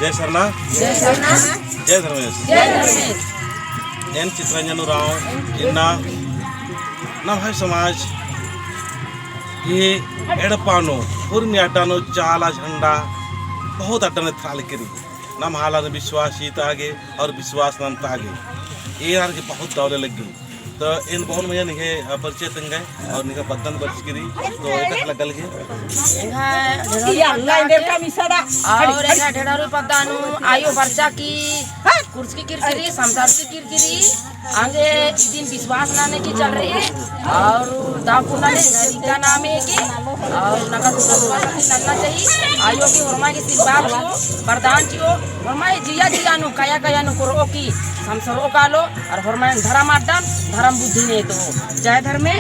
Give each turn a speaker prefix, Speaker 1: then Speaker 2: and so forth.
Speaker 1: जय सरना
Speaker 2: जय सरना
Speaker 1: जय धर्मेश
Speaker 2: जय धर्मेश
Speaker 1: నేను చిత్రంజన్ రావు ఇన్న నా భాష సమాజ్ ये एडपानो पूर्णी अड्डानो चाला झंडा बहुत अड्डा थाल करी नम हालान विश्वास जीत आगे और विश्वास नंत आगे ये यार के बहुत दौड़े लग गई तो इन बहुत मजा निके परिचय तंग गए और निका बदन बच करी तो एक लगल के
Speaker 2: और एका ढेडारू पदानु आयो वर्षा की कुर्स की किरकिरी संसार की किरकिरी आगे दिन विश्वास नाने की चल रही है और दापुना ने का नाम है कि और नगर विश्वास नन्ना चाहिए आयो की वर्मा की सिरबार हो वरदान चियो वर्मा जिया जिया नु काया काया नु करो की संसरो कालो और वर्मा धर्म अड्डा धर्म बुद्धि ने तो जय धर्मे